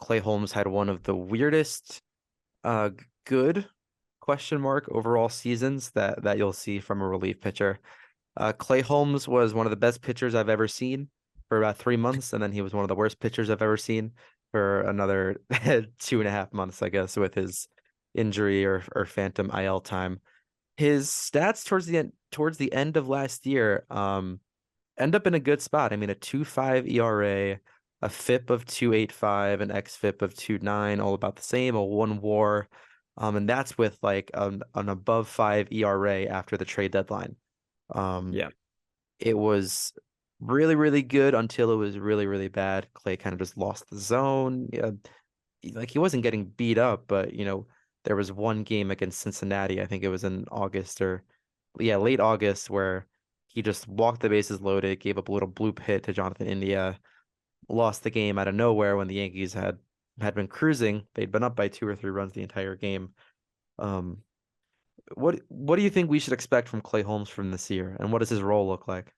Clay Holmes had one of the weirdest uh good overall seasons that you'll see from a relief pitcher. Clay Holmes was one of the best pitchers I've ever seen for about 3 months, and then he was one of the worst pitchers I've ever seen for another 2.5 months, I guess, with his injury or phantom IL time. His stats towards the end of last year end up in a good spot. I mean, a 2.5 ERA, a FIP of 2.85, an xFIP of 2.9, all about the same, a 1 WAR. And that's with like an above 5 ERA after the trade deadline. Yeah. It was really, really good until it was really, really bad. Clay kind of just lost the zone. Yeah, like he wasn't getting beat up, but there was one game against Cincinnati. I think it was in August late August, where he just walked the bases loaded, gave up a little bloop hit to Jonathan India, lost the game out of nowhere when the Yankees had been cruising. They'd been up by 2 or 3 runs the entire game. Um, what do you think we should expect from Clay Holmes from this year, and what does his role look like?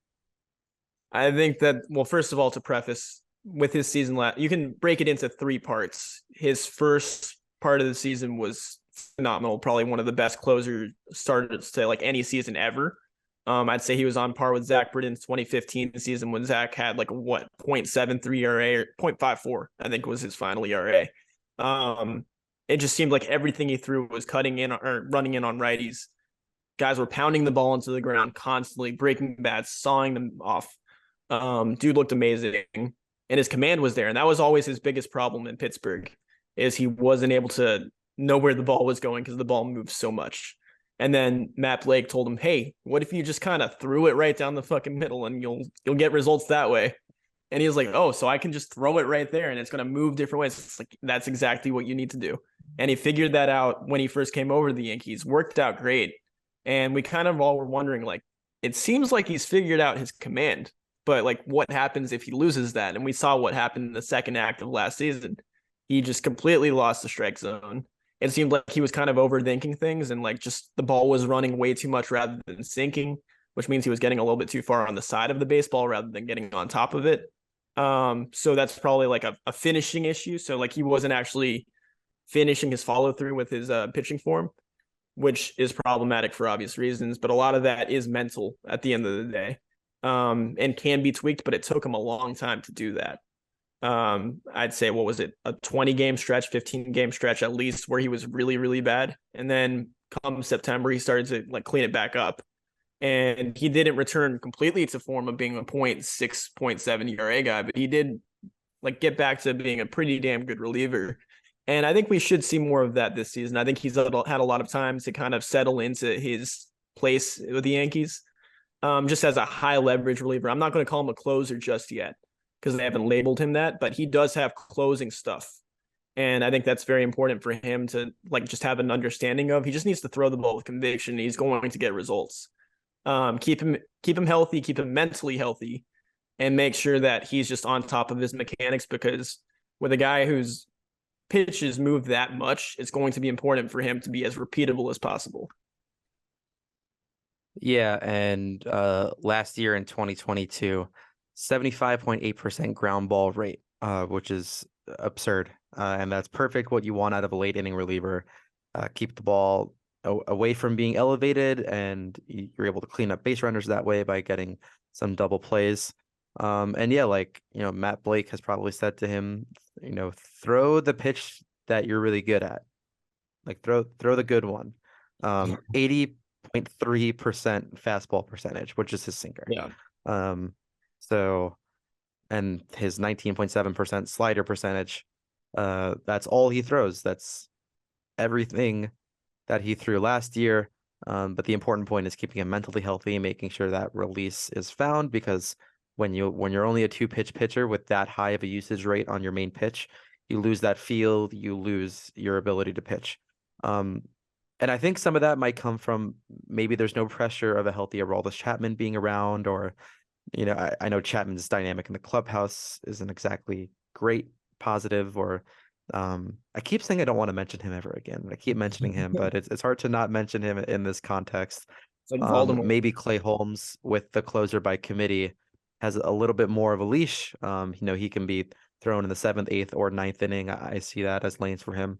I think that, well, first of all, to preface with his season, you can break it into 3 parts. His first part of the season was phenomenal, probably one of the best closer starters to like any season ever. I'd say he was on par with Zach Britton's 2015 season when Zach had like 0.73 ERA or 0.54, I think was his final ERA. It just seemed like everything he threw was cutting in or running in on righties. Guys were pounding the ball into the ground constantly, breaking bats, sawing them off. Dude looked amazing, and his command was there, and that was always his biggest problem in Pittsburgh, is he wasn't able to know where the ball was going because the ball moved so much. And then Matt Blake told him, "Hey, what if you just kind of threw it right down the fucking middle, and you'll get results that way?" And he was like, "Oh, so I can just throw it right there, and it's gonna move different ways." It's like, that's exactly what you need to do. And he figured that out when he first came over to the Yankees. Worked out great, and we kind of all were wondering, like, it seems like he's figured out his command, but like, what happens if he loses that? And we saw what happened in the second act of last season. He just completely lost the strike zone. It seemed like he was kind of overthinking things, and like just the ball was running way too much rather than sinking, which means he was getting a little bit too far on the side of the baseball rather than getting on top of it. So that's probably like a finishing issue. So like he wasn't actually finishing his follow through with his pitching form, which is problematic for obvious reasons. But a lot of that is mental at the end of the day, and can be tweaked. But it took him a long time to do that. I'd say, what was it, a 20-game stretch, 15-game stretch at least, where he was really, really bad. And then come September, he started to like clean it back up. And he didn't return completely to form of being a 0.6, 0.7 ERA guy, but he did like get back to being a pretty damn good reliever. And I think we should see more of that this season. I think he's had a lot of time to kind of settle into his place with the Yankees, just as a high leverage reliever. I'm not going to call him a closer just yet because they haven't labeled him that, but he does have closing stuff. And I think that's very important for him to like just have an understanding of. He just needs to throw the ball with conviction. He's going to get results. Keep him healthy, keep him mentally healthy, and make sure that he's just on top of his mechanics, because with a guy whose pitches move that much, it's going to be important for him to be as repeatable as possible. Yeah, and last year in 2022, 75.8% ground ball rate, which is absurd. And that's perfect what you want out of a late inning reliever. Keep the ball away from being elevated, and you're able to clean up base runners that way by getting some double plays. And yeah, like, Matt Blake has probably said to him, throw the pitch that you're really good at. Like throw the good one. 80.3% fastball percentage, which is his sinker. Yeah. So, and his 19.7% slider percentage, that's all he throws. That's everything that he threw last year. But the important point is keeping him mentally healthy, making sure that release is found, because when you're only a 2-pitch pitcher with that high of a usage rate on your main pitch, you lose that feel, you lose your ability to pitch. And I think some of that might come from maybe there's no pressure of a healthy Aroldis Chapman being around, or, I know Chapman's dynamic in the clubhouse isn't exactly great, positive, or I keep saying I don't want to mention him ever again. I keep mentioning him, but it's hard to not mention him in this context. It's like Voldemort. Maybe Clay Holmes with the closer by committee has a little bit more of a leash. He can be thrown in the 7th, 8th, or 9th inning. I see that as lanes for him.